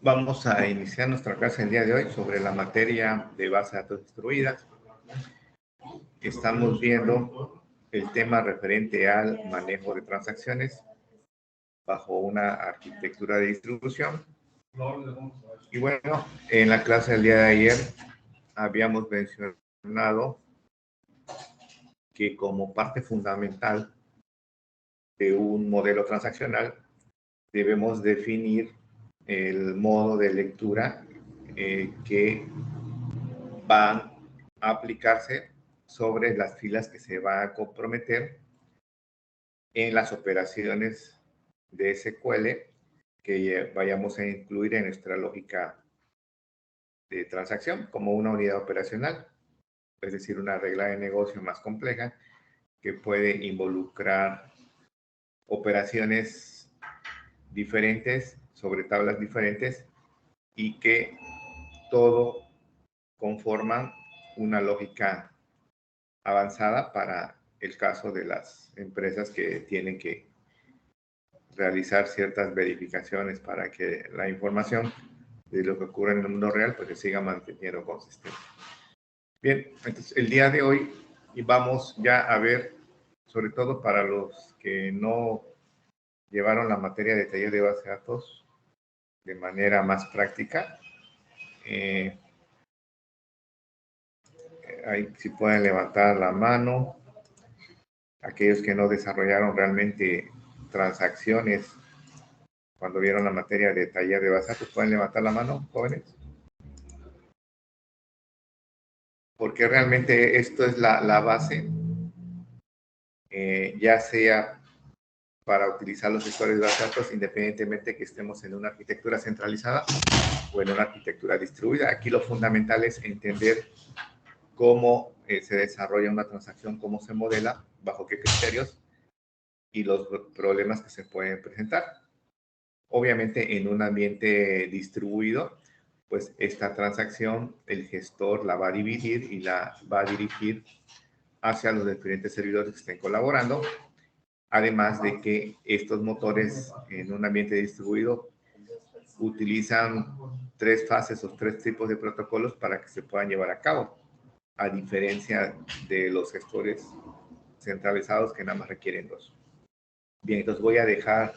Vamos a iniciar nuestra clase el día de hoy sobre la materia de bases de datos distribuidas. Estamos viendo el tema referente al manejo de transacciones bajo una arquitectura de distribución. Y bueno, en la clase del día de ayer habíamos mencionado que como parte fundamental de un modelo transaccional debemos definir el modo de lectura que van a aplicarse sobre las filas que se va a comprometer en las operaciones de SQL que vayamos a incluir en nuestra lógica de transacción como una unidad operacional, es decir, una regla de negocio más compleja que puede involucrar operaciones diferentes sobre tablas diferentes y que todo conforman una lógica avanzada para el caso de las empresas que tienen que realizar ciertas verificaciones para que la información de lo que ocurre en el mundo real pues se siga manteniendo consistente. Bien, entonces el día de hoy vamos ya a ver, sobre todo para los que no llevaron la materia de taller de base de datos de manera más práctica, ahí si pueden levantar la mano, aquellos que no desarrollaron realmente transacciones cuando vieron la materia de taller de base de datos, pueden levantar la mano, jóvenes. Porque realmente esto es la base, ya sea para utilizar los gestores de base de datos, independientemente que estemos en una arquitectura centralizada o en una arquitectura distribuida. Aquí lo fundamental es entender cómo se desarrolla una transacción, cómo se modela, bajo qué criterios y los problemas que se pueden presentar. Obviamente, en un ambiente distribuido, pues esta transacción, el gestor la va a dividir y la va a dirigir hacia los diferentes servidores que estén colaborando. Además de que estos motores en un ambiente distribuido utilizan 3 fases o 3 tipos de protocolos para que se puedan llevar a cabo, a diferencia de los gestores centralizados que nada más requieren 2. Bien, entonces voy a dejar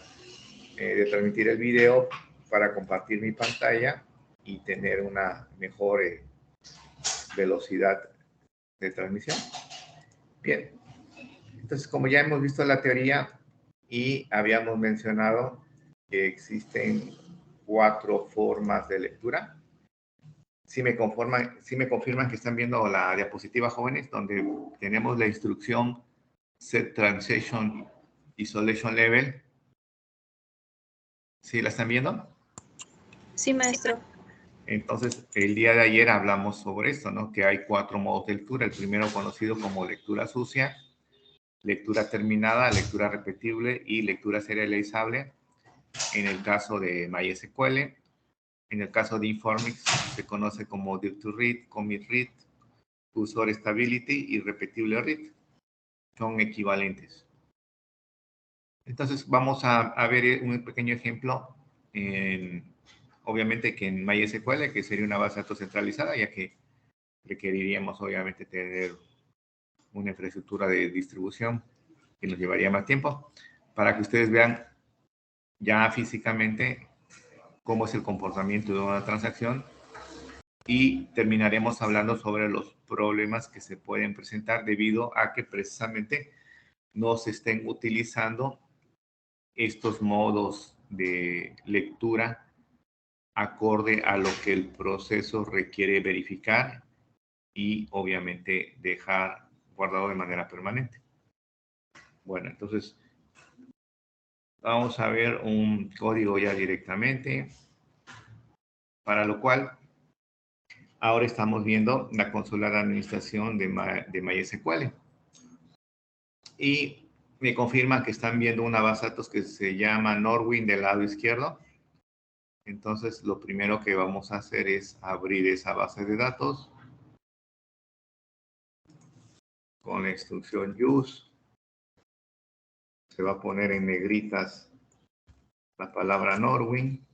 de transmitir el video para compartir mi pantalla y tener una mejor velocidad de transmisión. Bien, entonces como ya hemos visto la teoría y habíamos mencionado que existen 4 formas de lectura. Si me confirman que están viendo la diapositiva, jóvenes, donde tenemos la instrucción Set Transaction Isolation Level. ¿Sí la están viendo? Sí, maestro. Entonces, el día de ayer hablamos sobre esto, ¿no? Que hay 4 modos de lectura. El primero conocido como lectura sucia, lectura terminada, lectura repetible y lectura serializable. En el caso de MySQL, en el caso de Informix, se conoce como Div to Read, Commit Read, Cursor Stability y Repetible Read. Son equivalentes. Entonces, vamos a ver un pequeño ejemplo, obviamente que en MySQL, que sería una base de datos centralizada, ya que requeriríamos obviamente tener una infraestructura de distribución que nos llevaría más tiempo, para que ustedes vean ya físicamente cómo es el comportamiento de una transacción y terminaremos hablando sobre los problemas que se pueden presentar debido a que precisamente no se estén utilizando estos modos de lectura acorde a lo que el proceso requiere verificar y obviamente dejar guardado de manera permanente. Bueno, entonces vamos a ver un código ya directamente, para lo cual ahora estamos viendo la consola de administración de MySQL. Y me confirma que están viendo una base de datos que se llama Norwin del lado izquierdo. Entonces, lo primero que vamos a hacer es abrir esa base de datos con la instrucción use. Se va a poner en negritas la palabra Norwin.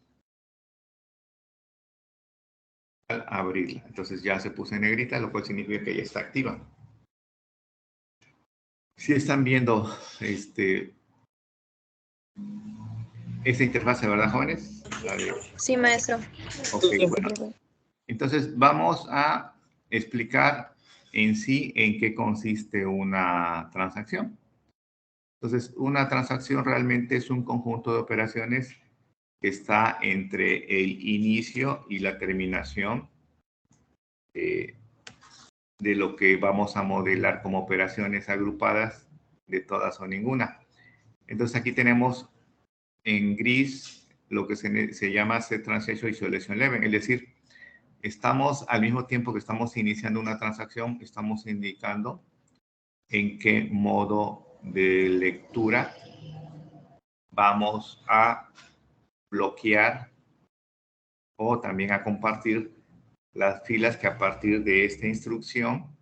al abrirla. Entonces ya se puso en negrita, lo cual significa que ya está activa. Si están viendo esta interfase, ¿verdad, jóvenes? Sí, maestro. Ok, bueno. Entonces vamos a explicar en sí en qué consiste una transacción. Entonces, una transacción realmente es un conjunto de operaciones que está entre el inicio y la terminación de lo que vamos a modelar como operaciones agrupadas de todas o ninguna. Entonces, aquí tenemos en gris lo que se llama set transaction isolation level, es decir, estamos al mismo tiempo que estamos iniciando una transacción, estamos indicando en qué modo de lectura vamos a bloquear o también a compartir las filas que a partir de esta instrucción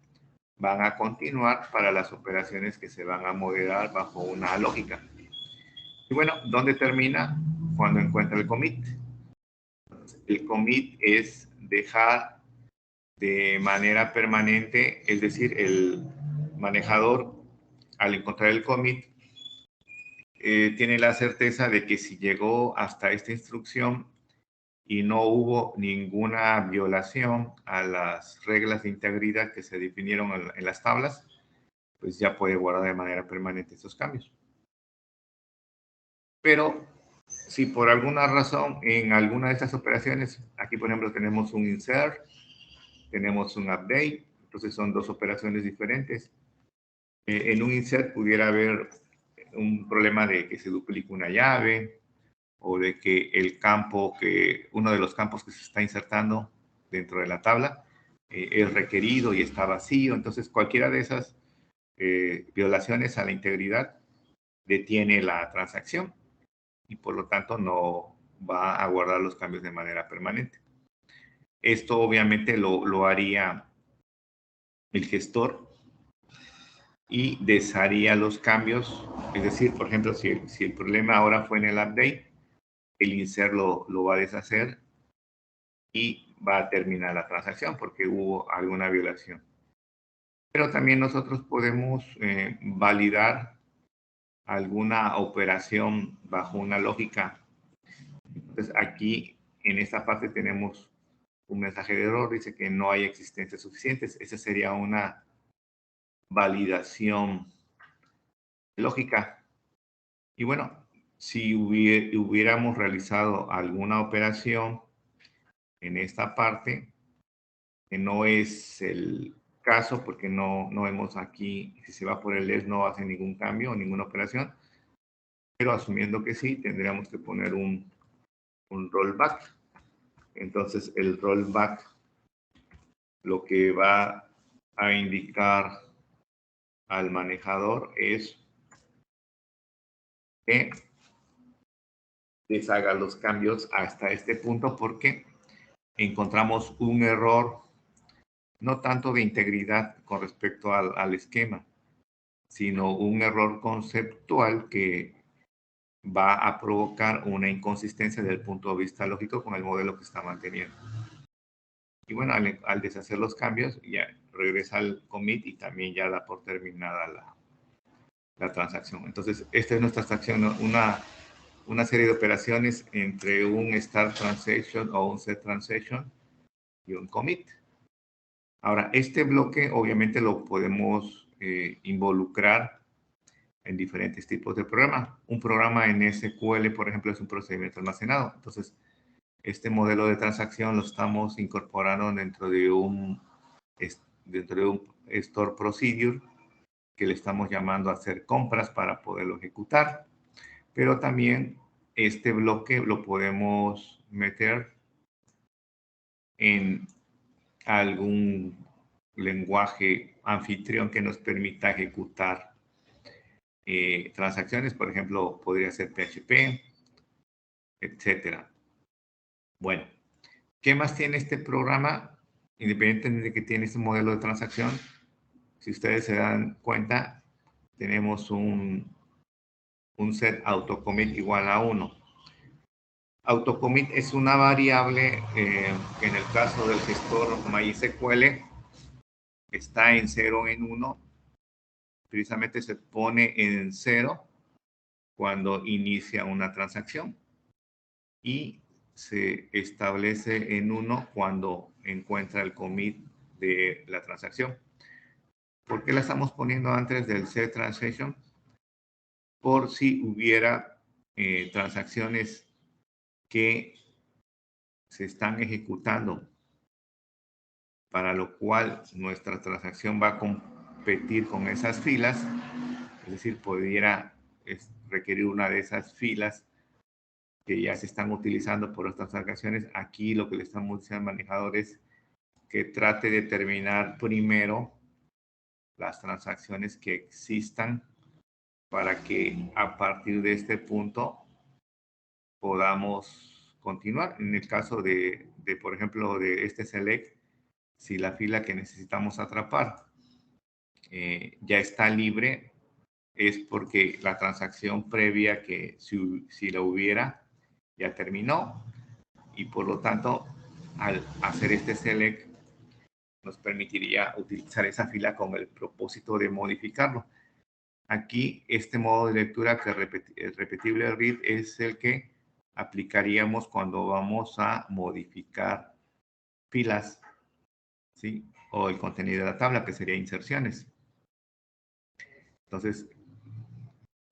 van a continuar para las operaciones que se van a modelar bajo una lógica. Y bueno, ¿dónde termina? Cuando encuentra el commit. El commit es dejar de manera permanente, es decir, el manejador al encontrar el commit tiene la certeza de que si llegó hasta esta instrucción y no hubo ninguna violación a las reglas de integridad que se definieron en las tablas, pues ya puede guardar de manera permanente estos cambios. Pero si por alguna razón en alguna de estas operaciones, aquí por ejemplo tenemos un insert, tenemos un update, entonces son dos operaciones diferentes. En un insert pudiera haber un problema de que se duplique una llave, o de que el campo, uno de los campos que se está insertando dentro de la tabla es requerido y está vacío. Entonces, cualquiera de esas violaciones a la integridad detiene la transacción y por lo tanto no va a guardar los cambios de manera permanente. Esto obviamente lo haría el gestor y desharía los cambios. Es decir, por ejemplo, si el problema ahora fue en el update, el insert lo va a deshacer y va a terminar la transacción porque hubo alguna violación. Pero también nosotros podemos validar alguna operación bajo una lógica. Entonces aquí en esta parte tenemos un mensaje de error, dice que no hay existencias suficientes. Esa sería una validación lógica. Y bueno, si hubiéramos realizado alguna operación en esta parte, que no es el caso porque no vemos aquí, si se va por el else no hace ningún cambio o ninguna operación, pero asumiendo que sí, tendríamos que poner un rollback. Entonces el rollback lo que va a indicar al manejador es que deshaga los cambios hasta este punto porque encontramos un error no tanto de integridad con respecto al esquema, sino un error conceptual que va a provocar una inconsistencia desde el punto de vista lógico con el modelo que está manteniendo. Y bueno, al deshacer los cambios, ya regresa al commit y también ya da por terminada la transacción. Entonces, esta es nuestra transacción, una serie de operaciones entre un start transaction o un set transaction y un commit. Ahora, este bloque obviamente lo podemos involucrar en diferentes tipos de programas. Un programa en SQL, por ejemplo, es un procedimiento almacenado. Entonces, este modelo de transacción lo estamos incorporando dentro de un store procedure que le estamos llamando a hacer compras para poderlo ejecutar. Pero también este bloque lo podemos meter en algún lenguaje anfitrión que nos permita ejecutar transacciones, por ejemplo, podría ser PHP, etcétera. Bueno, ¿qué más tiene este programa? Independientemente de que tiene este modelo de transacción, si ustedes se dan cuenta, tenemos un set autocommit igual a 1. Autocommit es una variable que en el caso del gestor MySQL está en 0 en 1. Precisamente se pone en 0 cuando inicia una transacción y se establece en 1 cuando encuentra el commit de la transacción. ¿Por qué la estamos poniendo antes del set transaction? Por si hubiera transacciones que se están ejecutando, para lo cual nuestra transacción va a competir con esas filas, es decir, pudiera requerir una de esas filas que ya se están utilizando por estas transacciones. Aquí lo que le estamos diciendo al manejador es que trate de determinar primero las transacciones que existan para que a partir de este punto podamos continuar. En el caso de por ejemplo, de este select, si la fila que necesitamos atrapar ya está libre, es porque la transacción previa que si la hubiera, ya terminó. Y por lo tanto, al hacer este select, nos permitiría utilizar esa fila con el propósito de modificarlo. Aquí, este modo de lectura que es repetible read es el que aplicaríamos cuando vamos a modificar filas, ¿sí? O el contenido de la tabla, que sería inserciones. Entonces,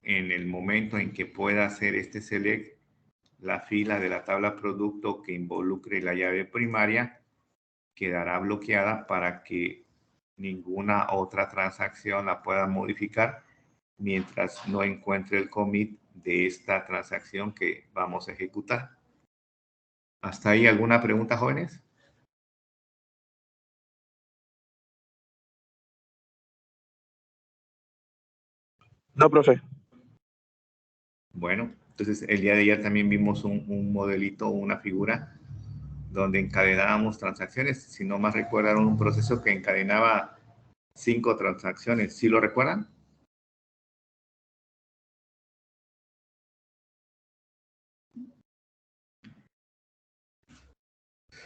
en el momento en que pueda hacer este select, la fila de la tabla producto que involucre la llave primaria quedará bloqueada para que ninguna otra transacción la pueda modificar mientras no encuentre el commit de esta transacción que vamos a ejecutar. ¿Hasta ahí alguna pregunta, jóvenes? No, profe. Bueno, entonces el día de ayer también vimos un modelito, una figura donde encadenábamos transacciones. Si no más recuerdan, un proceso que encadenaba 5 transacciones. ¿Sí lo recuerdan?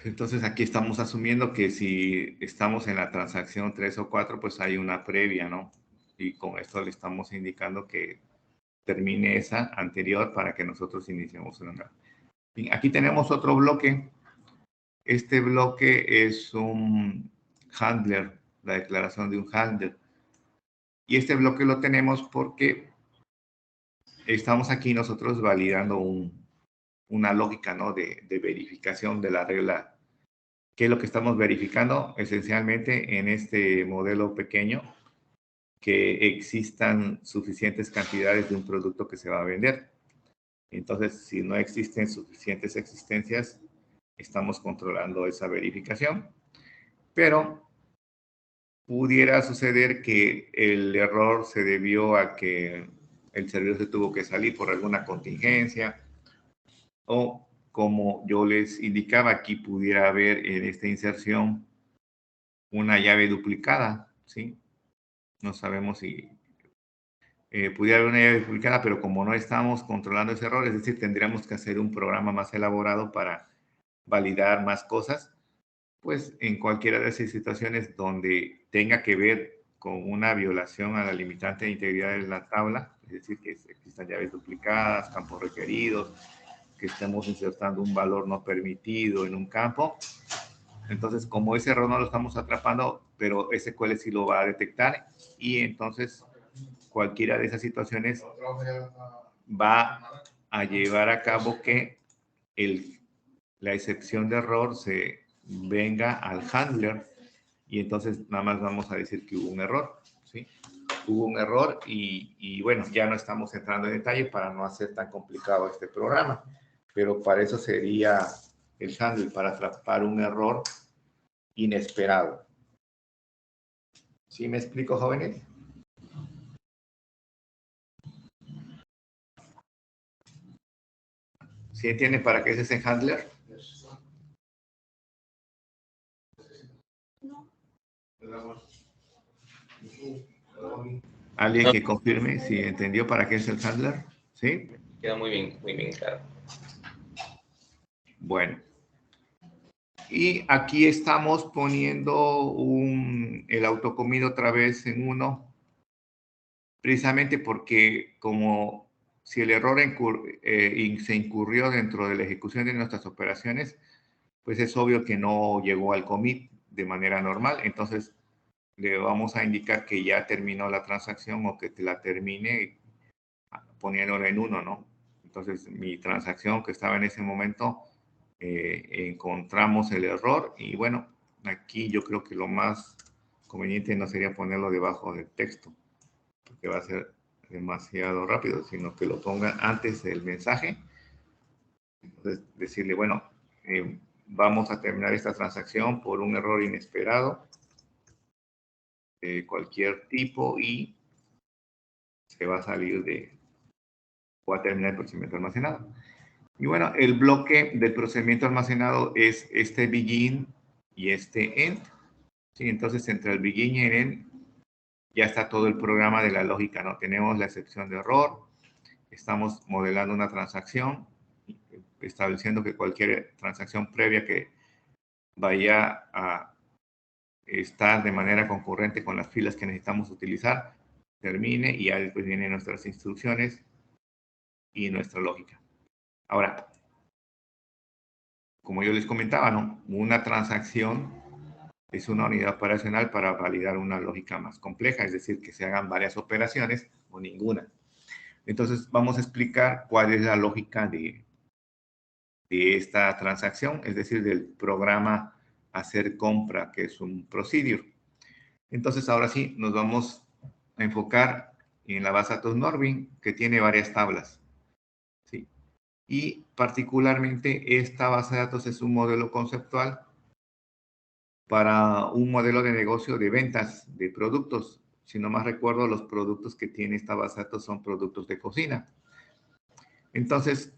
Entonces aquí estamos asumiendo que si estamos en la transacción 3 o 4, pues hay una previa, ¿no? Y con esto le estamos indicando que termine esa anterior para que nosotros iniciemos una nueva. Bien, aquí tenemos otro bloque. Este bloque es un handler, la declaración de un handler. Y este bloque lo tenemos porque estamos aquí nosotros validando una lógica, ¿no? de verificación de la regla. ¿Qué es lo que estamos verificando? Esencialmente en este modelo pequeño, que existan suficientes cantidades de un producto que se va a vender. Entonces, si no existen suficientes existencias, estamos controlando esa verificación. Pero pudiera suceder que el error se debió a que el servidor se tuvo que salir por alguna contingencia, o como yo les indicaba, aquí pudiera haber en esta inserción una llave duplicada, ¿sí? No sabemos si pudiera haber una llave duplicada, pero como no estamos controlando ese error, es decir, tendríamos que hacer un programa más elaborado para validar más cosas, pues en cualquiera de esas situaciones donde tenga que ver con una violación a la limitante de integridad de la tabla, es decir, que existan llaves duplicadas, campos requeridos, que estemos insertando un valor no permitido en un campo. Entonces, como ese error no lo estamos atrapando, pero SQL sí lo va a detectar, y entonces cualquiera de esas situaciones va a llevar a cabo que la excepción de error se venga al handler, y entonces nada más vamos a decir que hubo un error, ¿sí? Hubo un error y bueno, ya no estamos entrando en detalle para no hacer tan complicado este programa, pero para eso sería el handler, para atrapar un error inesperado. ¿Sí me explico, jóvenes? ¿Sí entienden para qué es ese handler? ¿Alguien que confirme si entendió para qué es el handler? ¿Sí? Queda muy bien claro. Bueno. Y aquí estamos poniendo el autocomido otra vez en 1, precisamente porque como si el error se incurrió dentro de la ejecución de nuestras operaciones, pues es obvio que no llegó al commit de manera normal. Entonces, le vamos a indicar que ya terminó la transacción o que te la termine poniéndolo en 1, ¿no? Entonces, mi transacción que estaba en ese momento, encontramos el error y bueno, aquí yo creo que lo más conveniente no sería ponerlo debajo del texto, porque va a ser demasiado rápido, sino que lo ponga antes del mensaje. Entonces, decirle, bueno, vamos a terminar esta transacción por un error inesperado de cualquier tipo y se va a salir va a terminar el procedimiento almacenado. Y bueno, el bloque del procedimiento almacenado es este begin y este end. ¿Sí? Entonces, entre el begin y el end ya está todo el programa de la lógica, ¿no? Tenemos la excepción de error, estamos modelando una transacción, estableciendo que cualquier transacción previa que vaya a estar de manera concurrente con las filas que necesitamos utilizar, termine y ya después vienen nuestras instrucciones y nuestra lógica. Ahora, como yo les comentaba, ¿no? Una transacción es una unidad operacional para validar una lógica más compleja, es decir, que se hagan varias operaciones o ninguna. Entonces, vamos a explicar cuál es la lógica de esta transacción, es decir, del programa hacer compra, que es un procedure. Entonces, ahora sí, nos vamos a enfocar en la base de datos Norvin, que tiene varias tablas. ¿Sí? Y particularmente esta base de datos es un modelo conceptual para un modelo de negocio de ventas de productos. Si no más recuerdo, los productos que tiene esta base de datos son productos de cocina. Entonces,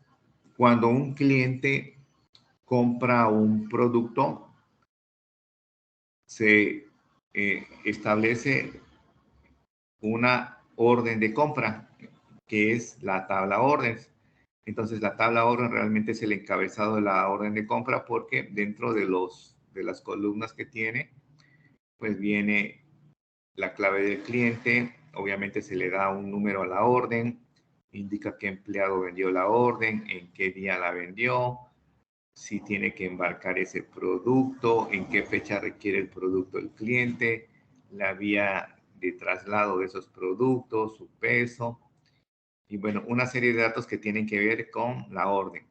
cuando un cliente compra un producto, se establece una orden de compra, que es la tabla órdenes. Entonces, la tabla orden realmente es el encabezado de la orden de compra porque dentro de las columnas que tiene, pues viene la clave del cliente, obviamente se le da un número a la orden, indica qué empleado vendió la orden, en qué día la vendió, si tiene que embarcar ese producto, en qué fecha requiere el producto el cliente, la vía de traslado de esos productos, su peso, y bueno, una serie de datos que tienen que ver con la orden,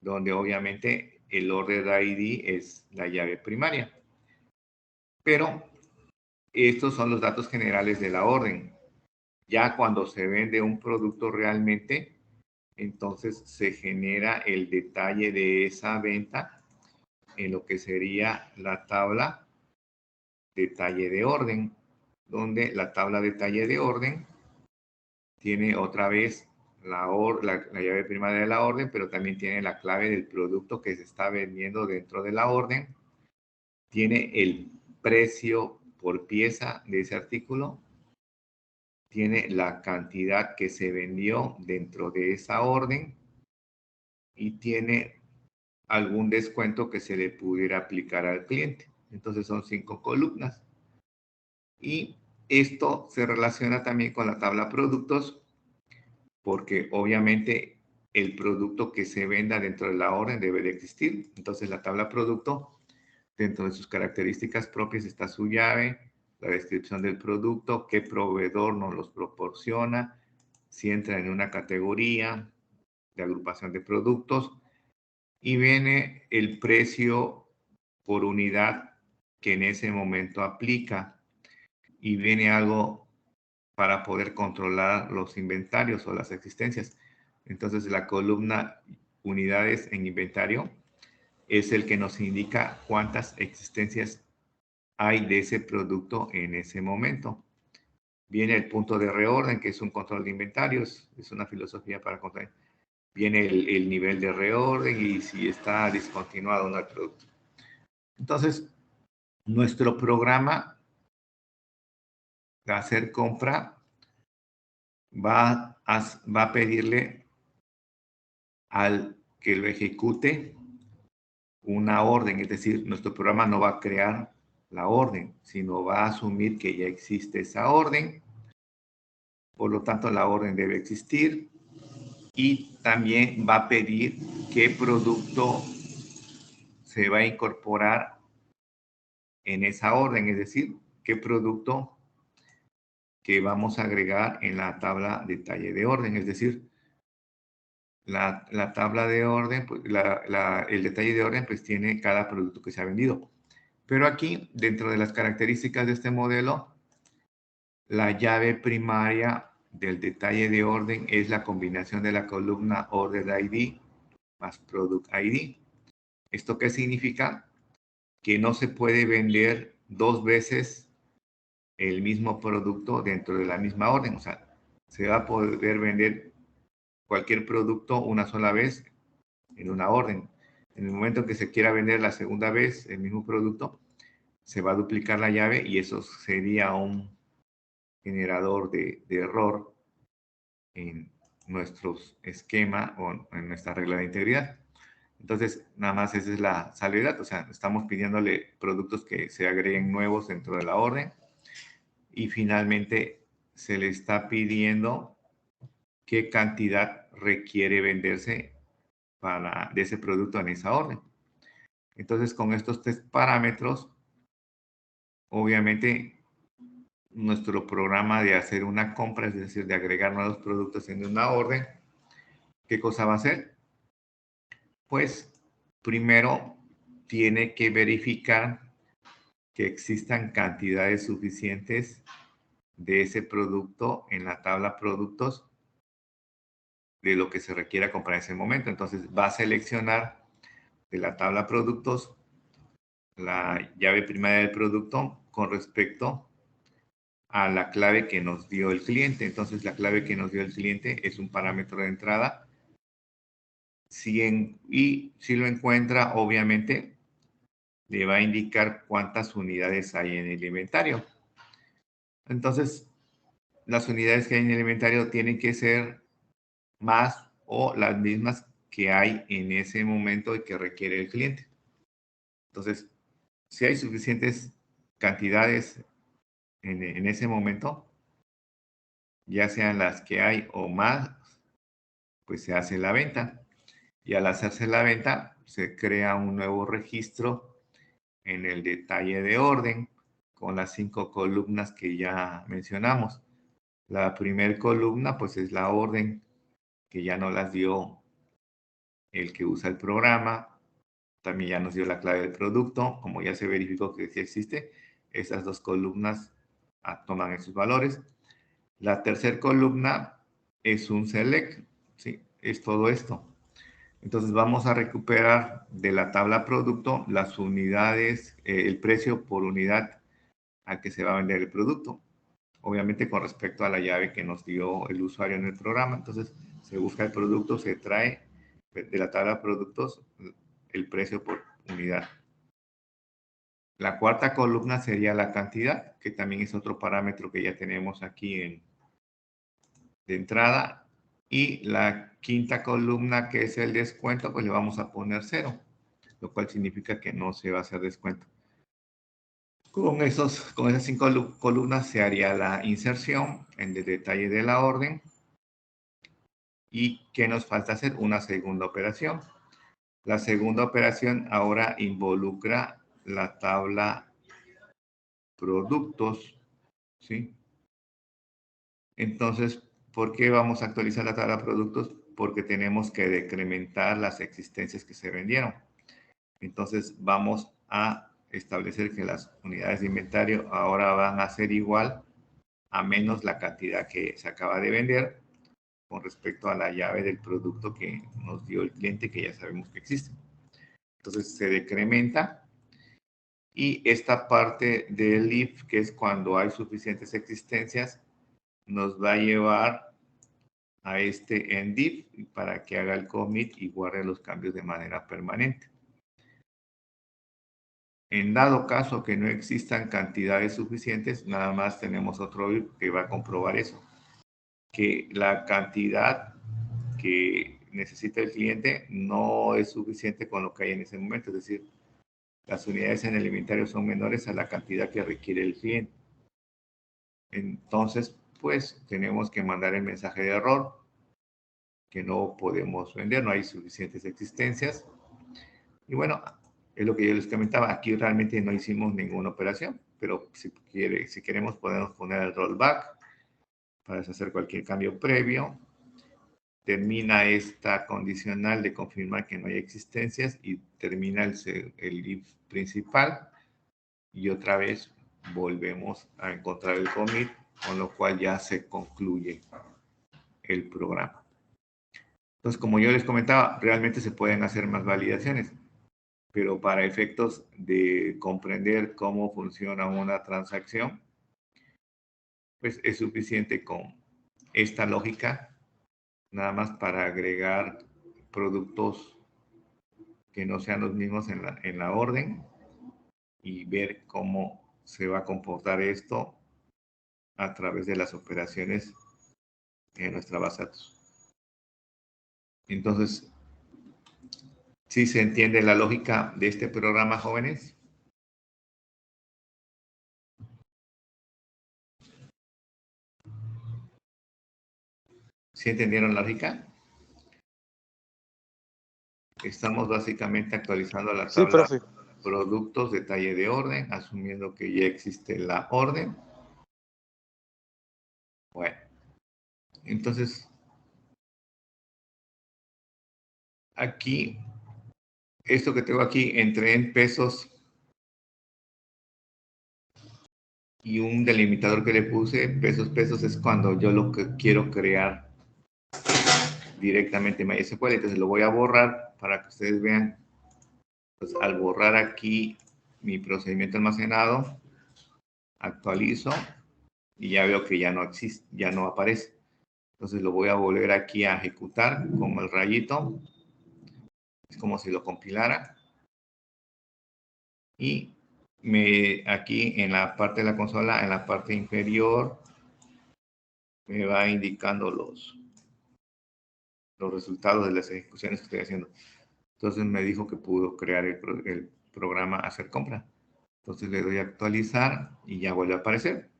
donde obviamente el order ID es la llave primaria. Pero estos son los datos generales de la orden. Ya cuando se vende un producto realmente, entonces se genera el detalle de esa venta en lo que sería la tabla detalle de orden, donde la tabla detalle de orden tiene otra vez la llave primaria de la orden, pero también tiene la clave del producto que se está vendiendo dentro de la orden, tiene el precio por pieza de ese artículo, tiene la cantidad que se vendió dentro de esa orden y tiene algún descuento que se le pudiera aplicar al cliente. Entonces son 5 columnas. Y esto se relaciona también con la tabla productos porque obviamente el producto que se venda dentro de la orden debe de existir. Entonces la tabla producto, dentro de sus características propias está su llave, la descripción del producto, qué proveedor nos los proporciona, si entra en una categoría de agrupación de productos y viene el precio por unidad que en ese momento aplica y viene algo para poder controlar los inventarios o las existencias. Entonces la columna unidades en inventario es el que nos indica cuántas existencias hay de ese producto en ese momento. Viene el punto de reorden, que es un control de inventarios, es una filosofía para controlar. Viene el nivel de reorden y si está discontinuado o no el producto. Entonces, nuestro programa de hacer compra va a pedirle al que lo ejecute una orden, es decir, nuestro programa no va a crear la orden, sino va a asumir que ya existe esa orden. Por lo tanto, la orden debe existir y también va a pedir qué producto se va a incorporar en esa orden, es decir, qué producto que vamos a agregar en la tabla detalle de orden, es decir, la tabla de orden, pues, el detalle de orden, pues tiene cada producto que se ha vendido. Pero aquí, dentro de las características de este modelo, la llave primaria del detalle de orden es la combinación de la columna Order ID más Product ID. ¿Esto qué significa? Que no se puede vender dos veces el mismo producto dentro de la misma orden. O sea, se va a poder vender cualquier producto una sola vez en una orden. En el momento que se quiera vender la segunda vez el mismo producto, se va a duplicar la llave y eso sería un generador de error en nuestro esquema o en nuestra regla de integridad. Entonces, nada más esa es la salvedad. O sea, estamos pidiéndole productos que se agreguen nuevos dentro de la orden y finalmente se le está pidiendo qué cantidad requiere venderse de ese producto en esa orden. Entonces, con estos tres parámetros, obviamente, nuestro programa de hacer una compra, es decir, de agregar nuevos productos en una orden, ¿qué cosa va a hacer? Pues, primero, tiene que verificar que existan cantidades suficientes de ese producto en la tabla productos de lo que se requiera comprar en ese momento. Entonces, va a seleccionar de la tabla productos la llave primaria del producto con respecto a la clave que nos dio el cliente. Entonces, la clave que nos dio el cliente es un parámetro de entrada. Y si lo encuentra, obviamente, le va a indicar cuántas unidades hay en el inventario. Entonces, las unidades que hay en el inventario tienen que ser más o las mismas que hay en ese momento y que requiere el cliente. Entonces, si hay suficientes cantidades en ese momento, ya sean las que hay o más, pues se hace la venta. Y al hacerse la venta, se crea un nuevo registro en el detalle de orden con las 5 columnas que ya mencionamos. La primera columna, pues es la orden que ya nos las dio el que usa el programa. También ya nos dio la clave del producto. Como ya se verificó que sí existe, esas dos columnas toman esos valores. La tercera columna es un select, ¿sí? Es todo esto. Entonces vamos a recuperar de la tabla producto las unidades, el precio por unidad a que se va a vender el producto. Obviamente con respecto a la llave que nos dio el usuario en el programa. Entonces se busca el producto, se trae de la tabla de productos el precio por unidad. La cuarta columna sería la cantidad, que también es otro parámetro que ya tenemos aquí de entrada. Y la quinta columna, que es el descuento, pues le vamos a poner 0, lo cual significa que no se va a hacer descuento. Con esas 5 columnas se haría la inserción en el detalle de la orden. ¿Y qué nos falta hacer? Una segunda operación. La segunda operación ahora involucra la tabla productos, ¿sí? Entonces, ¿por qué vamos a actualizar la tabla productos? Porque tenemos que decrementar las existencias que se vendieron. Entonces, vamos a establecer que las unidades de inventario ahora van a ser igual a menos la cantidad que se acaba de vender con respecto a la llave del producto que nos dio el cliente, que ya sabemos que existe. Entonces, se decrementa. Y esta parte del if, que es cuando hay suficientes existencias, nos va a llevar a este endif para que haga el commit y guarde los cambios de manera permanente. En dado caso que no existan cantidades suficientes, nada más tenemos otro if que va a comprobar eso, que la cantidad que necesita el cliente no es suficiente con lo que hay en ese momento. Es decir, las unidades en el inventario son menores a la cantidad que requiere el cliente. Entonces, pues, tenemos que mandar el mensaje de error, que no podemos vender, no hay suficientes existencias. Y bueno, es lo que yo les comentaba, aquí realmente no hicimos ninguna operación, pero si queremos podemos poner el rollback para hacer cualquier cambio previo. Termina esta condicional de confirmar que no hay existencias y termina el if principal y otra vez volvemos a encontrar el commit, con lo cual ya se concluye el programa. Entonces, como yo les comentaba, realmente se pueden hacer más validaciones, pero para efectos de comprender cómo funciona una transacción, pues es suficiente con esta lógica, nada más para agregar productos que no sean los mismos en la orden y ver cómo se va a comportar esto a través de las operaciones en nuestra base de datos. Entonces, ¿sí se entiende la lógica de este programa, jóvenes? ¿Sí entendieron la lógica? Estamos básicamente actualizando la Sí, tabla profe. productos, detalle de orden, asumiendo que ya existe la orden. Bueno, entonces, aquí, esto que tengo aquí, entré en pesos y un delimitador que le puse, pesos, es cuando yo lo que quiero crear directamente en MySQL. Entonces lo voy a borrar para que ustedes vean. Pues al borrar aquí mi procedimiento almacenado, actualizo y ya veo que ya no existe, ya no aparece. Entonces lo voy a volver aquí a ejecutar con el rayito. Es como si lo compilara. Y aquí en la parte de la consola, en la parte inferior, me va indicando los resultados de las ejecuciones que estoy haciendo. Entonces me dijo que pudo crear el programa Hacer Compra. Entonces le doy a actualizar y ya vuelve a aparecer.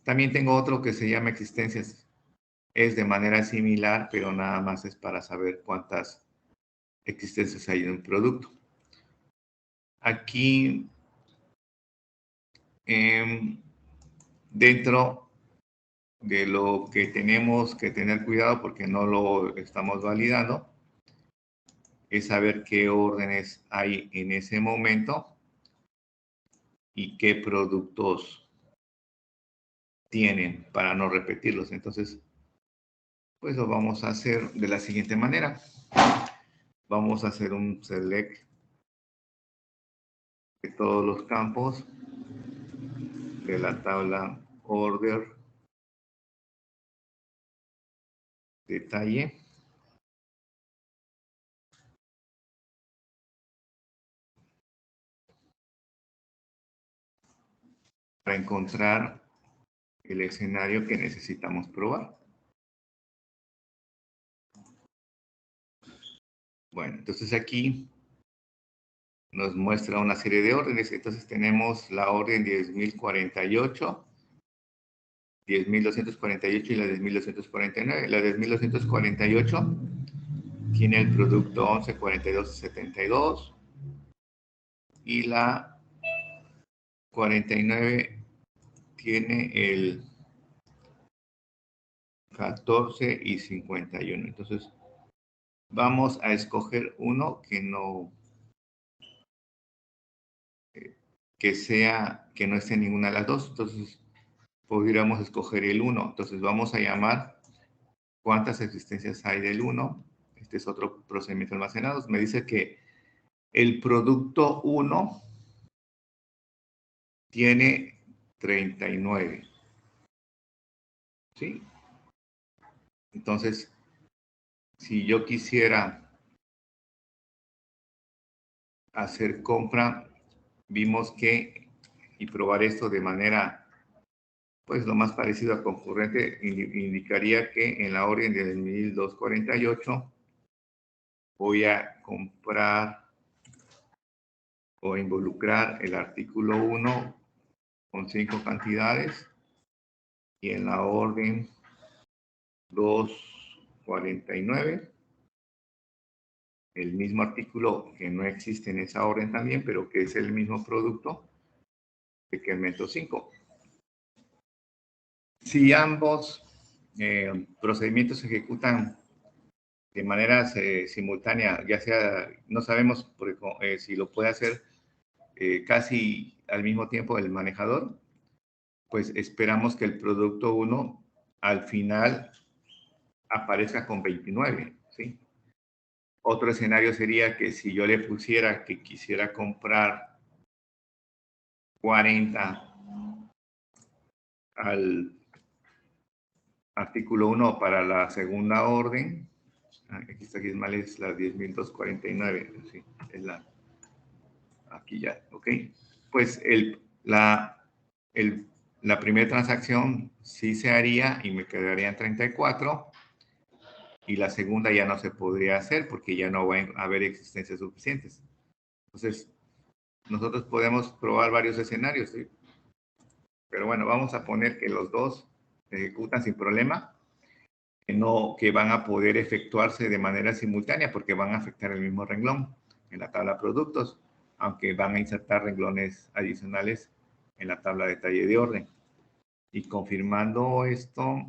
También tengo otro que se llama Existencias. Es de manera similar, pero nada más es para saber cuántas existencias hay en un producto. Aquí, dentro de lo que tenemos que tener cuidado porque no lo estamos validando, es saber qué órdenes hay en ese momento y qué productos tienen para no repetirlos. Entonces, pues lo vamos a hacer de la siguiente manera. Vamos a hacer un select de todos los campos de la tabla order detalle. Para encontrar el escenario que necesitamos probar. Bueno, entonces aquí nos muestra una serie de órdenes. Entonces tenemos la orden 10.048, 10.248 y la 10.249. La 10.248 tiene el producto 11.42.72 y la 49 tiene el 14 y 51. Entonces vamos a escoger uno que no que no esté en ninguna de las dos. Entonces podríamos escoger el 1. Entonces vamos a llamar cuántas existencias hay del 1. Este es otro procedimiento almacenado. Me dice que el producto 1 tiene 39. ¿Sí? Entonces, si yo quisiera hacer compra, vimos que, y probar esto de manera, pues lo más parecido a concurrente, indicaría que en la orden del 1248 voy a comprar o involucrar el artículo 1 con 5 cantidades y en la orden 249 el mismo artículo que no existe en esa orden también, pero que es el mismo producto, decremento 5. Si ambos procedimientos se ejecutan de manera simultánea, ya sea, no sabemos si lo puede hacer casi al mismo tiempo el manejador, pues esperamos que el producto 1 al final aparezca con 29, ¿sí? Otro escenario sería que si yo le pusiera que quisiera comprar 40 al artículo 1 para la segunda orden, aquí está, aquí es mal, es la 10.249, sí, es aquí ya, ok. Pues la primera transacción sí se haría y me quedaría en 34, y la segunda ya no se podría hacer porque ya no va a haber existencias suficientes. Entonces, nosotros podemos probar varios escenarios, ¿sí? Pero bueno, vamos a poner que los dos se ejecutan sin problema, que van a poder efectuarse de manera simultánea porque van a afectar el mismo renglón en la tabla productos, aunque van a insertar renglones adicionales en la tabla detalle de orden. Y confirmando esto,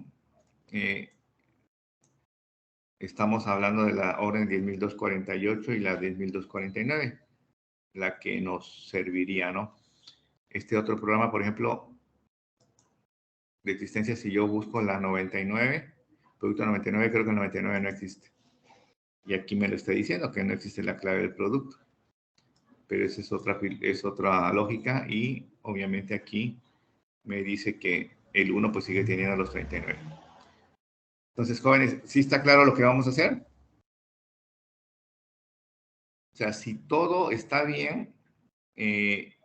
estamos hablando de la orden 10.248 y la 10.249, la que nos serviría, ¿no? Este otro programa, por ejemplo, de existencia, si yo busco la 99, producto 99, creo que el 99 no existe. Y aquí me lo está diciendo que no existe la clave del producto. Pero esa es otra lógica y obviamente aquí me dice que el 1 pues sigue teniendo los 39. Entonces, jóvenes, ¿sí está claro lo que vamos a hacer? O sea, si todo está bien, el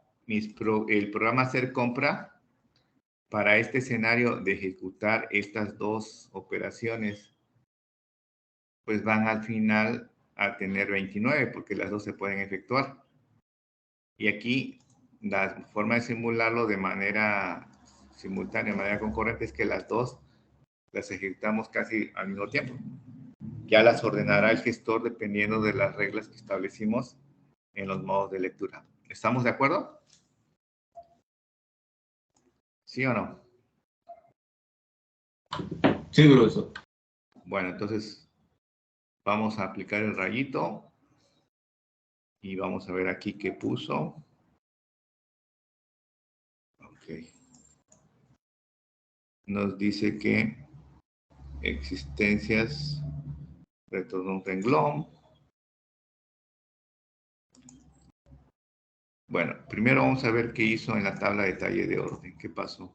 programa hacer compra para este escenario de ejecutar estas dos operaciones, pues van al final a tener 29 porque las dos se pueden efectuar. Y aquí la forma de simularlo de manera simultánea, de manera concurrente, es que las dos las ejecutamos casi al mismo tiempo. Ya las ordenará el gestor dependiendo de las reglas que establecimos en los modos de lectura. ¿Estamos de acuerdo? ¿Sí o no? Sí, profesor. Bueno, entonces vamos a aplicar el rayito y vamos a ver aquí qué puso. Ok. Nos dice que existencias, retorno un renglón. Bueno, primero vamos a ver qué hizo en la tabla de detalle de orden. ¿Qué pasó?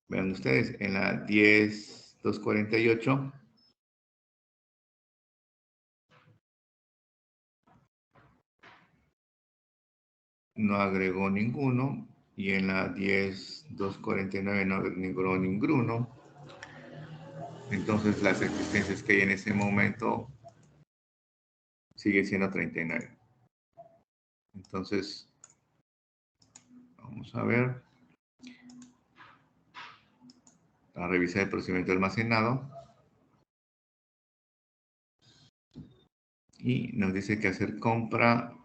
Vean ustedes, en la 10.248 no agregó ninguno y en la 10.249 no agregó ninguno. Entonces las existencias que hay en ese momento sigue siendo 39. Entonces, vamos a ver. A revisar el procedimiento de almacenado. Y nos dice que hacer compra.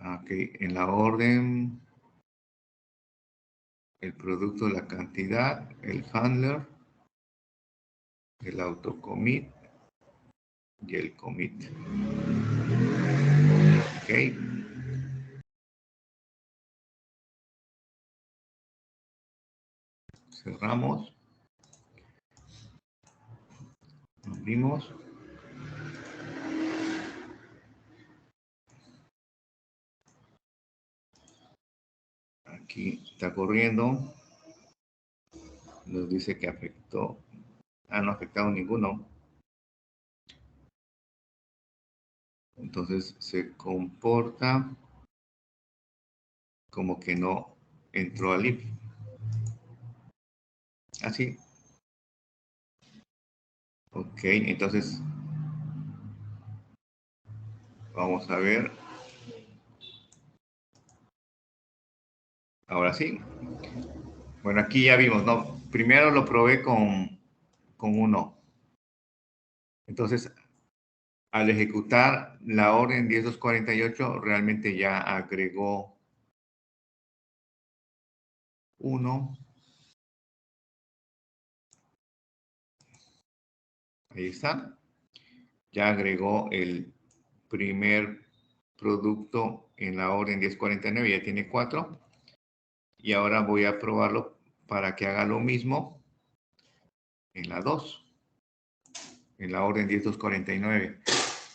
Ok, en la orden, el producto, la cantidad, el handler, el autocommit y el commit. Ok. Cerramos. Abrimos. Aquí está corriendo. Nos dice que afectó. No ha afectado ninguno. Entonces se comporta como que no entró al if. Así. Ok, entonces vamos a ver. Ahora sí. Bueno, aquí ya vimos, ¿no? Primero lo probé con 1. Entonces, al ejecutar la orden 10248, realmente ya agregó 1. Ahí está. Ya agregó el primer producto en la orden 1049, ya tiene 4. Y ahora voy a probarlo para que haga lo mismo en la 2. En la orden 10249,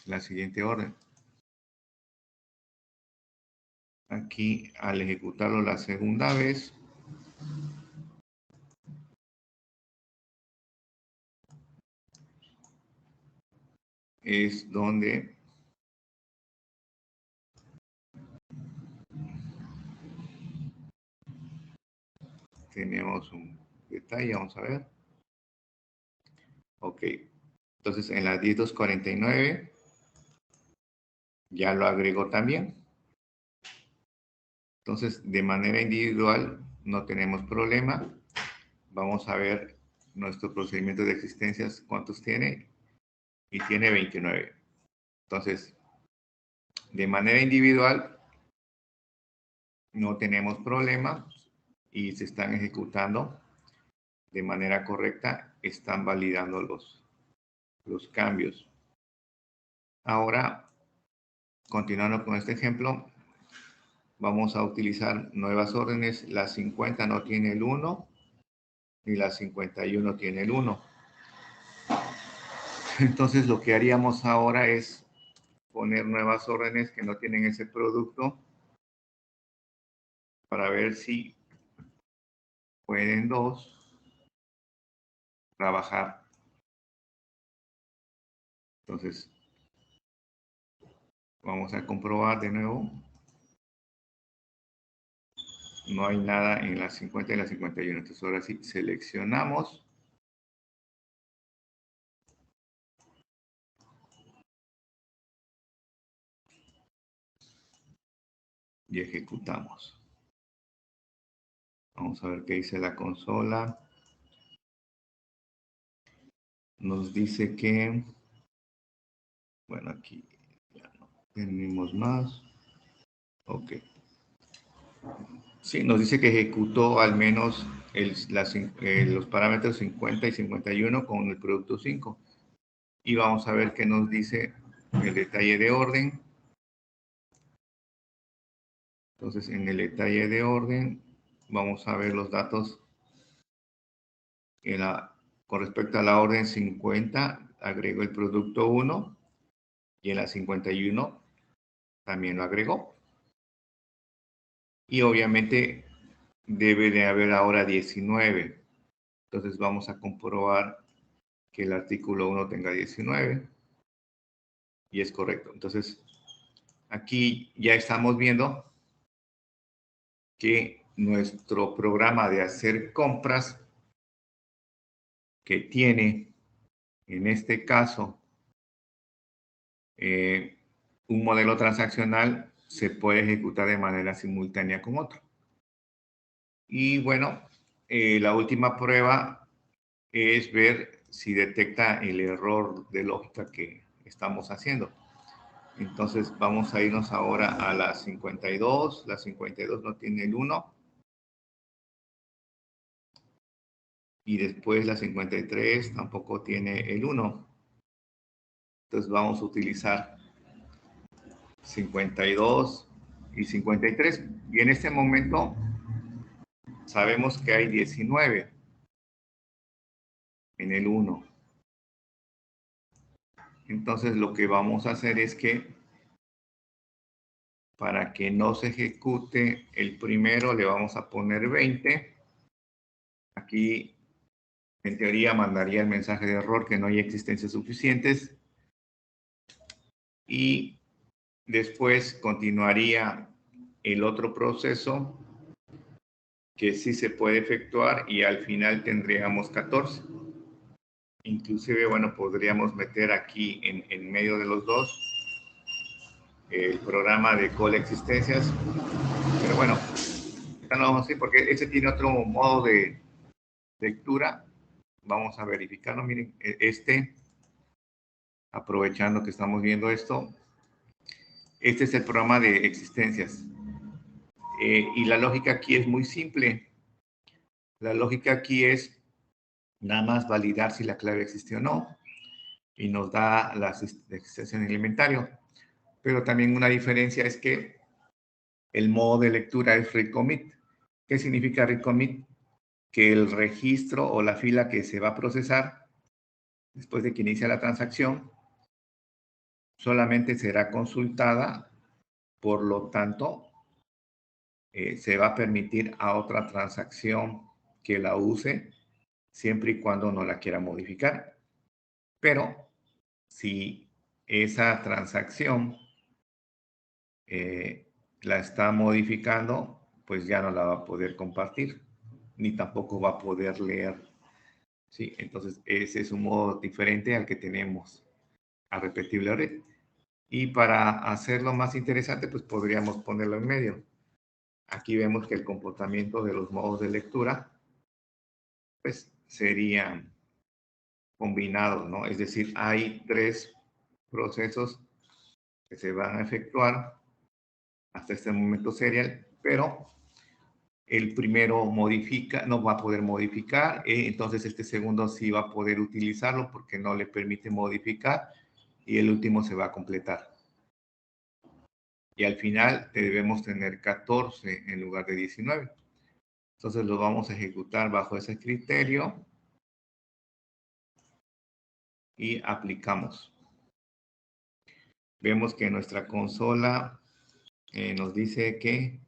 la siguiente orden. Aquí, al ejecutarlo la segunda vez, es donde tenemos un detalle. Vamos a ver. Ok. Entonces, en la 10249 ya lo agregó también. Entonces, de manera individual no tenemos problema. Vamos a ver nuestro procedimiento de existencias, cuántos tiene. Y tiene 29. Entonces, de manera individual no tenemos problema y se están ejecutando de manera correcta, están validando los cambios. Ahora, continuando con este ejemplo, vamos a utilizar nuevas órdenes. La 50 no tiene el 1, ni la 51 tiene el 1. Entonces, lo que haríamos ahora es poner nuevas órdenes que no tienen ese producto para ver si pueden 2 trabajar. Entonces, vamos a comprobar de nuevo. No hay nada en la 50 y la 51. Entonces, ahora sí, seleccionamos. Y ejecutamos. Vamos a ver qué dice la consola. Nos dice que, bueno, aquí ya no tenemos más. Ok. Sí, nos dice que ejecutó al menos los parámetros 50 y 51 con el producto 5. Y vamos a ver qué nos dice el detalle de orden. Entonces, en el detalle de orden, vamos a ver los datos con respecto a la orden 50, agregó el producto 1 y en la 51 también lo agregó. Y obviamente debe de haber ahora 19. Entonces vamos a comprobar que el artículo 1 tenga 19 y es correcto. Entonces aquí ya estamos viendo que nuestro programa de hacer compras que tiene en este caso un modelo transaccional se puede ejecutar de manera simultánea con otro. Y bueno, la última prueba es ver si detecta el error de lógica que estamos haciendo. Entonces vamos a irnos ahora a la 52. La 52 no tiene el 1. Y después la 53 tampoco tiene el 1. Entonces vamos a utilizar 52 y 53. Y en este momento sabemos que hay 19 en el 1. Entonces lo que vamos a hacer es que para que no se ejecute el primero le vamos a poner 20. Aquí en teoría mandaría el mensaje de error que no hay existencias suficientes. Y después continuaría el otro proceso que sí se puede efectuar y al final tendríamos 14. Inclusive, bueno, podríamos meter aquí en medio de los dos el programa de coexistencias, pero bueno, no lo vamos a hacer porque ese tiene otro modo de lectura. Vamos a verificarlo. Miren, aprovechando que estamos viendo esto, este es el programa de existencias. Y la lógica aquí es muy simple. La lógica aquí es nada más validar si la clave existe o no, y nos da la existencia en el inventario. Pero también una diferencia es que el modo de lectura es read commit. ¿Qué significa read commit? Que el registro o la fila que se va a procesar después de que inicia la transacción solamente será consultada, por lo tanto, se va a permitir a otra transacción que la use siempre y cuando no la quiera modificar. Pero si esa transacción la está modificando, pues ya no la va a poder compartir, ni tampoco va a poder leer. Sí, entonces ese es un modo diferente al que tenemos a repetible red. Y para hacerlo más interesante, pues podríamos ponerlo en medio. Aquí vemos que el comportamiento de los modos de lectura, pues serían combinados, ¿no? Es decir, hay 3 procesos que se van a efectuar hasta este momento serial, pero el primero modifica, no va a poder modificar, entonces este segundo sí va a poder utilizarlo porque no le permite modificar, y el último se va a completar. Y al final debemos tener 14 en lugar de 19. Entonces lo vamos a ejecutar bajo ese criterio y aplicamos. Vemos que nuestra consola nos dice que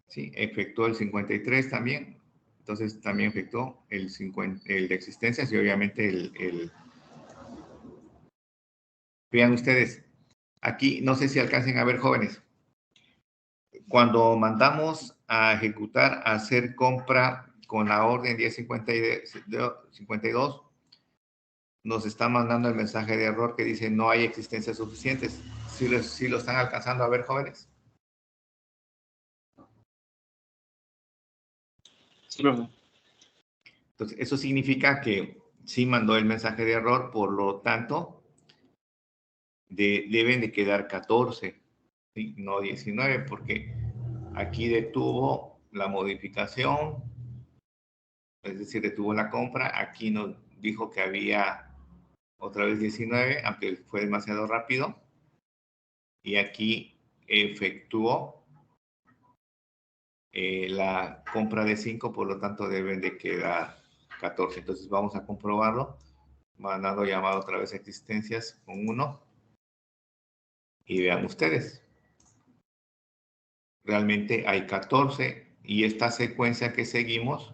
sí, efectuó el 53 también. Entonces también efectuó el de existencias y obviamente vean ustedes, aquí no sé si alcancen a ver, jóvenes. Cuando mandamos a ejecutar, a hacer compra con la orden 1052, nos está mandando el mensaje de error que dice no hay existencias suficientes. ¿Sí lo están alcanzando a ver, jóvenes? Sí, profe. Entonces, eso significa que sí mandó el mensaje de error, por lo tanto, deben de quedar 14, ¿sí? No 19, porque aquí detuvo la modificación, es decir, detuvo la compra. Aquí nos dijo que había otra vez 19, aunque fue demasiado rápido. Y aquí efectuó la compra de 5, por lo tanto deben de quedar 14. Entonces vamos a comprobarlo. Mandando llamado otra vez a existencias con 1. Y vean ustedes. Realmente hay 14 y esta secuencia que seguimos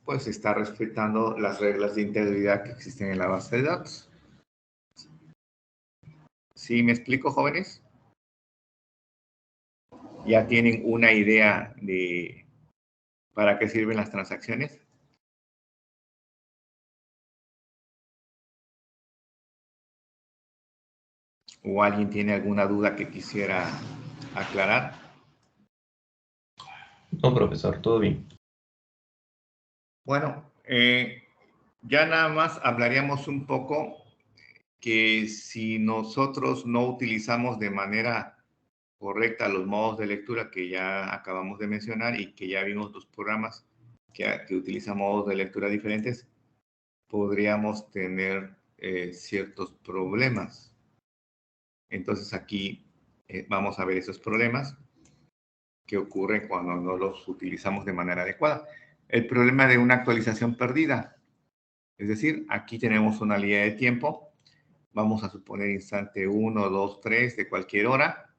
pues está respetando las reglas de integridad que existen en la base de datos. ¿Sí me explico, jóvenes? ¿Ya tienen una idea de para qué sirven las transacciones? ¿O alguien tiene alguna duda que quisiera aclarar? No, profesor, todo bien. Bueno, ya nada más hablaríamos un poco que si nosotros no utilizamos de manera correcta los modos de lectura que ya acabamos de mencionar y que ya vimos los programas que utilizan modos de lectura diferentes, podríamos tener ciertos problemas. Entonces aquí vamos a ver esos problemas que ocurren cuando no los utilizamos de manera adecuada. El problema de una actualización perdida. Es decir, aquí tenemos una línea de tiempo. Vamos a suponer instante 1, 2, 3 de cualquier hora.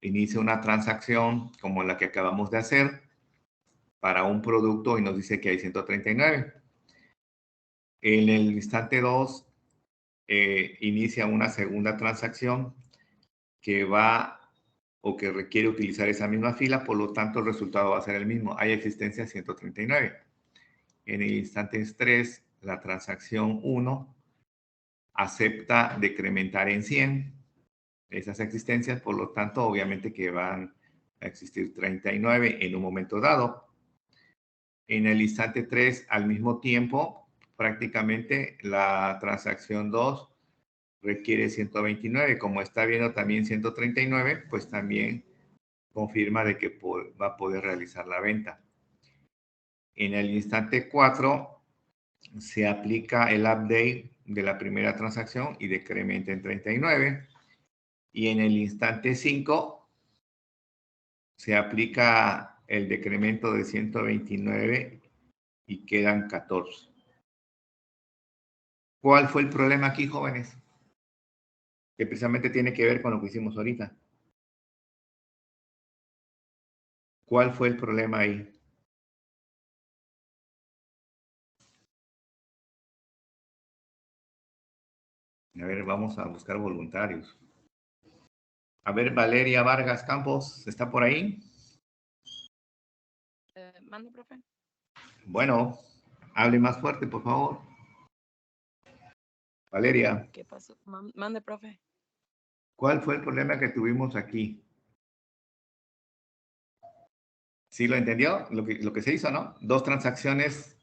Inicia una transacción como la que acabamos de hacer para un producto y nos dice que hay 139. En el instante 2 inicia una segunda transacción que va o que requiere utilizar esa misma fila, por lo tanto el resultado va a ser el mismo. Hay existencia 139. En el instante 3, la transacción 1 acepta decrementar en 100 esas existencias, por lo tanto, obviamente que van a existir 39 en un momento dado. En el instante 3, al mismo tiempo, prácticamente la transacción 2 requiere 129. Como está viendo también 139, pues también confirma de que va a poder realizar la venta. En el instante 4 se aplica el update de la primera transacción y decrementa en 39. Y en el instante 5 se aplica el decremento de 129 y quedan 14. ¿Cuál fue el problema aquí, jóvenes? Que precisamente tiene que ver con lo que hicimos ahorita. ¿Cuál fue el problema ahí? A ver, vamos a buscar voluntarios. A ver, Valeria Vargas Campos, ¿está por ahí? Mande, profe. Bueno, hable más fuerte, por favor. Valeria. ¿Qué pasó? Mande, profe. ¿Cuál fue el problema que tuvimos aquí? ¿Sí lo entendió? Lo que se hizo, ¿no? 2 transacciones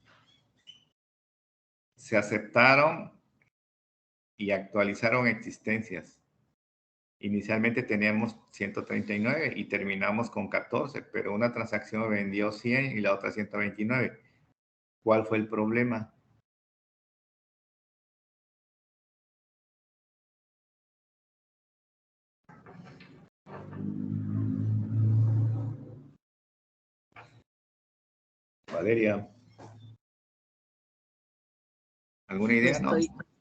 se aceptaron y actualizaron existencias. Inicialmente teníamos 139 y terminamos con 14, pero una transacción vendió 100 y la otra 129. ¿Cuál fue el problema? Valeria. ¿Alguna idea, no?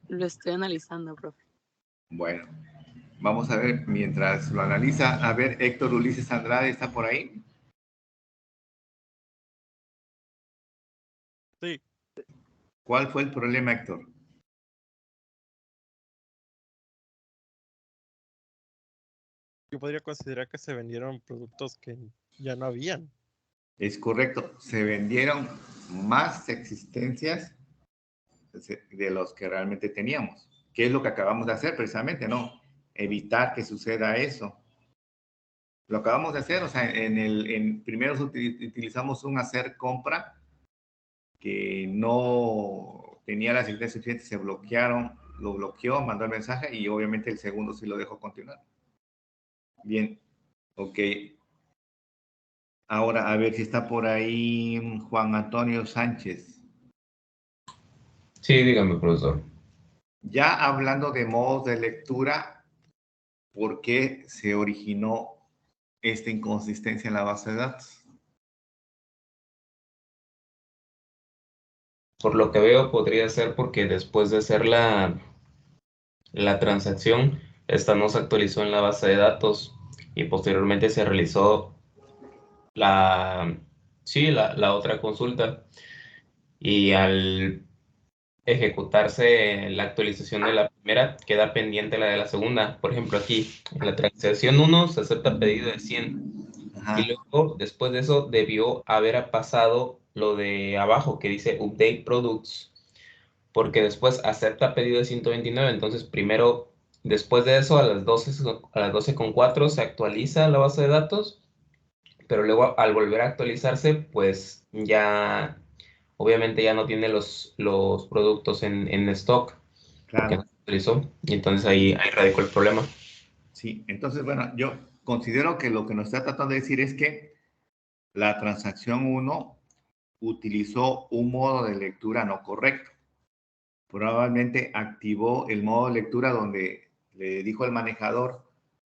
Lo estoy analizando, profe. Bueno, vamos a ver, mientras lo analiza, a ver, Héctor Ulises Andrade, ¿está por ahí? Sí. ¿Cuál fue el problema, Héctor? Yo podría considerar que se vendieron productos que ya no habían. Es correcto, se vendieron más existencias de los que realmente teníamos. ¿Qué es lo que acabamos de hacer precisamente? No, evitar que suceda eso. Lo acabamos de hacer, o sea, primero utilizamos un hacer compra que no tenía las existencias suficientes, se bloquearon, lo bloqueó, mandó el mensaje y obviamente el segundo sí lo dejó continuar. Bien, ok. Ahora, a ver si está por ahí Juan Antonio Sánchez. Sí, dígame, profesor. Ya hablando de modos de lectura, ¿por qué se originó esta inconsistencia en la base de datos? Por lo que veo, podría ser porque después de hacer la transacción, esta no se actualizó en la base de datos y posteriormente se realizó la otra consulta. Y al ejecutarse la actualización de la primera, queda pendiente la de la segunda. Por ejemplo, aquí, en la transacción 1 se acepta pedido de 100. Ajá. Y luego, después de eso, debió haber pasado lo de abajo que dice Update Products, porque después acepta pedido de 129. Entonces, primero, después de eso, a las 12:04 se actualiza la base de datos, pero luego al volver a actualizarse, pues ya, obviamente ya no tiene los productos en stock, porque no Claro. se actualizó, y entonces ahí radicó el problema. Sí, entonces, bueno, yo considero que lo que nos está tratando de decir es que la transacción 1 utilizó un modo de lectura no correcto. Probablemente activó el modo de lectura donde le dijo al manejador,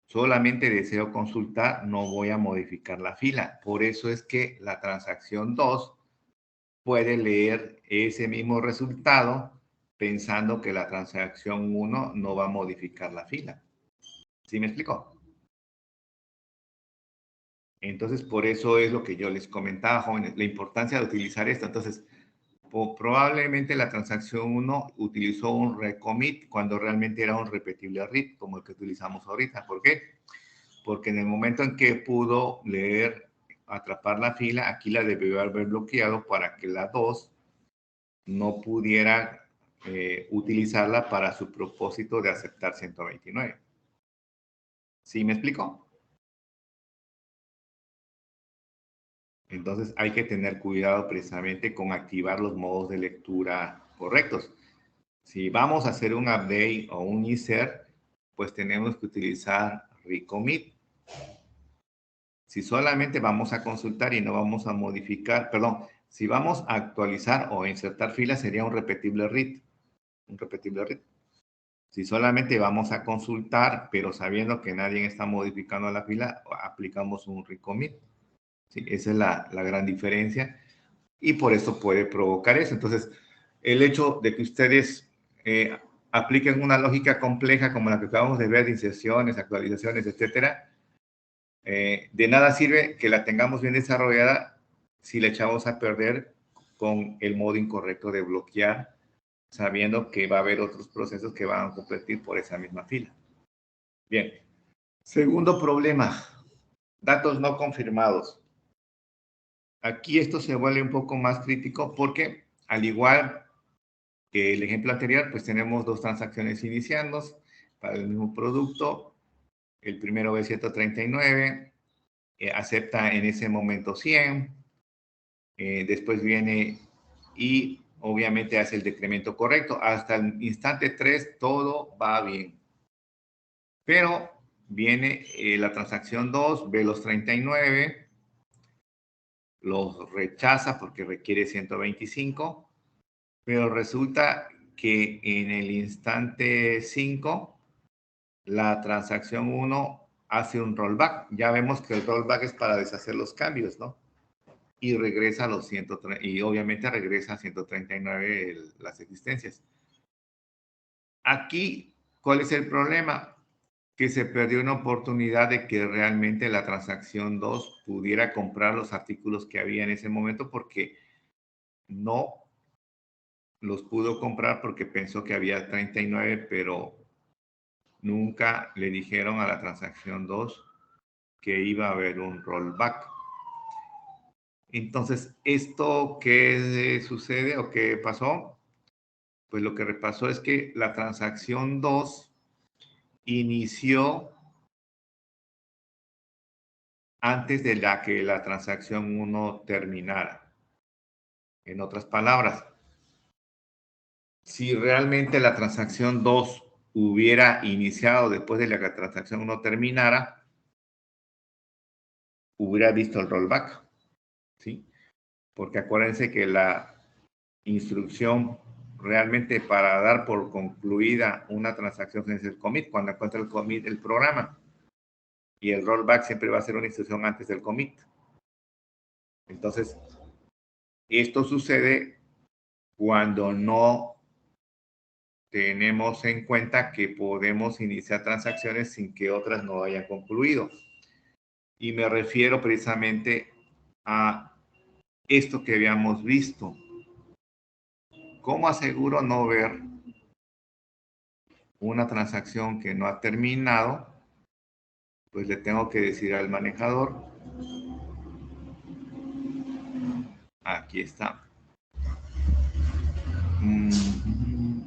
solamente deseo consultar, no voy a modificar la fila. Por eso es que la transacción 2 puede leer ese mismo resultado pensando que la transacción 1 no va a modificar la fila. ¿Sí me explico? Entonces, por eso es lo que yo les comentaba, jóvenes, la importancia de utilizar esto. Entonces, probablemente la transacción 1 utilizó un recommit cuando realmente era un repetible read, como el que utilizamos ahorita. ¿Por qué? porque en el momento en que pudo leer, atrapar la fila, aquí la debió haber bloqueado para que la 2 no pudiera utilizarla para su propósito de aceptar 129. ¿Sí me explico? Entonces hay que tener cuidado precisamente con activar los modos de lectura correctos. Si vamos a hacer un update o un insert, pues tenemos que utilizar recommit. Si solamente vamos a consultar y no vamos a modificar, perdón, si vamos a actualizar o insertar filas sería un repetible read. Un repetible read. Si solamente vamos a consultar, pero sabiendo que nadie está modificando la fila, aplicamos un recommit. ¿Sí? Esa es la gran diferencia y por eso puede provocar eso. Entonces, el hecho de que ustedes apliquen una lógica compleja como la que acabamos de ver de inserciones, actualizaciones, etcétera, de nada sirve que la tengamos bien desarrollada si la echamos a perder con el modo incorrecto de bloquear, sabiendo que va a haber otros procesos que van a competir por esa misma fila. Bien. Segundo problema, datos no confirmados. Aquí esto se vuelve un poco más crítico porque, al igual que el ejemplo anterior, pues tenemos dos transacciones iniciando para el mismo producto. El primero es 139, acepta en ese momento 100, después viene y obviamente hace el decremento correcto. Hasta el instante 3 todo va bien. Pero viene la transacción 2, ve los 39, los rechaza porque requiere 125, pero resulta que en el instante 5, la transacción 1 hace un rollback. Ya vemos que el rollback es para deshacer los cambios, ¿no? Y regresa a los 130, y obviamente regresa a 139 las existencias. Aquí, ¿cuál es el problema? Que se perdió una oportunidad de que realmente la transacción 2 pudiera comprar los artículos que había en ese momento porque no los pudo comprar porque pensó que había 39, pero nunca le dijeron a la transacción 2 que iba a haber un rollback. Entonces, ¿esto qué sucede o qué pasó? Pues lo que pasó es que la transacción 2 inició antes de que la transacción 1 terminara. En otras palabras, si realmente la transacción 2 hubiera iniciado después de que la transacción 1 terminara, hubiera visto el rollback, ¿sí? Porque acuérdense que la instrucción realmente para dar por concluida una transacción es el commit, cuando encuentra el commit el programa. Y el rollback siempre va a ser una instrucción antes del commit. Entonces, esto sucede cuando no tenemos en cuenta que podemos iniciar transacciones sin que otras no hayan concluido. Y me refiero precisamente a esto que habíamos visto. ¿Cómo aseguro no ver una transacción que no ha terminado? Pues le tengo que decir al manejador, aquí está.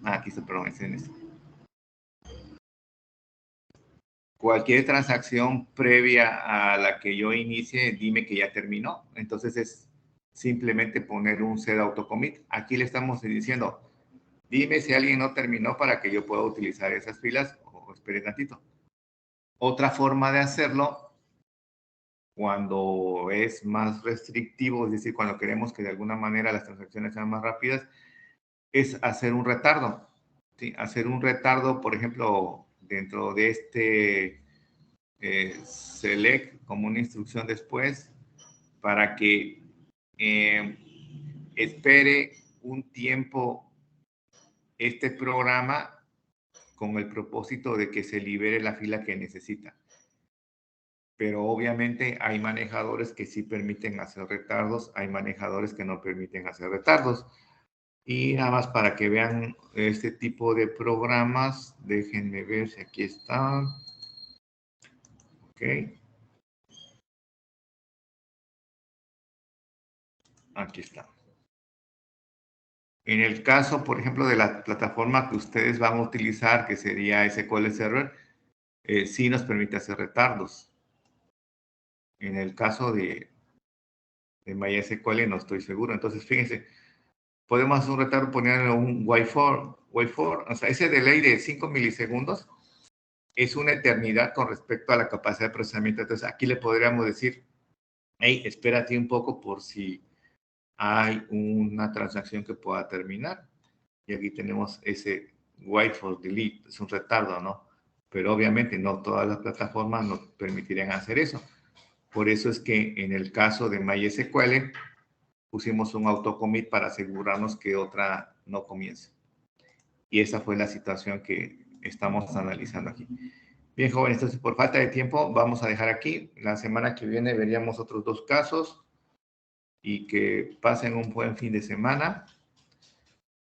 Aquí está, perdón, es en esto. Cualquier transacción previa a la que yo inicie, dime que ya terminó. Entonces es simplemente poner un set autocommit. Aquí le estamos diciendo, dime si alguien no terminó para que yo pueda utilizar esas filas o espere tantito. Otra forma de hacerlo, cuando es más restrictivo, es decir, cuando queremos que de alguna manera las transacciones sean más rápidas, es hacer un retardo. ¿Sí? Hacer un retardo, por ejemplo, dentro de este select como una instrucción después para que espere un tiempo este programa con el propósito de que se libere la fila que necesita. Pero obviamente hay manejadores que sí permiten hacer retardos, hay manejadores que no permiten hacer retardos. Y nada más para que vean este tipo de programas, déjenme ver si aquí está. Ok. Aquí está. En el caso, por ejemplo, de la plataforma que ustedes van a utilizar, que sería SQL Server, sí nos permite hacer retardos. En el caso de MySQL no estoy seguro. Entonces, fíjense, podemos hacer un retardo poniendo un wait for. O sea, ese delay de 5 milisegundos es una eternidad con respecto a la capacidad de procesamiento. Entonces, aquí le podríamos decir, hey, espérate un poco por si hay una transacción que pueda terminar. Y aquí tenemos ese wait for delete, es un retardo, ¿no? Pero obviamente no todas las plataformas nos permitirían hacer eso. Por eso es que en el caso de MySQL pusimos un autocommit para asegurarnos que otra no comience. Y esa fue la situación que estamos analizando aquí. Bien, jóvenes, entonces por falta de tiempo vamos a dejar aquí. La semana que viene veríamos otros 2 casos y que pasen un buen fin de semana.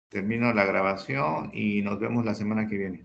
Termino la grabación y nos vemos la semana que viene.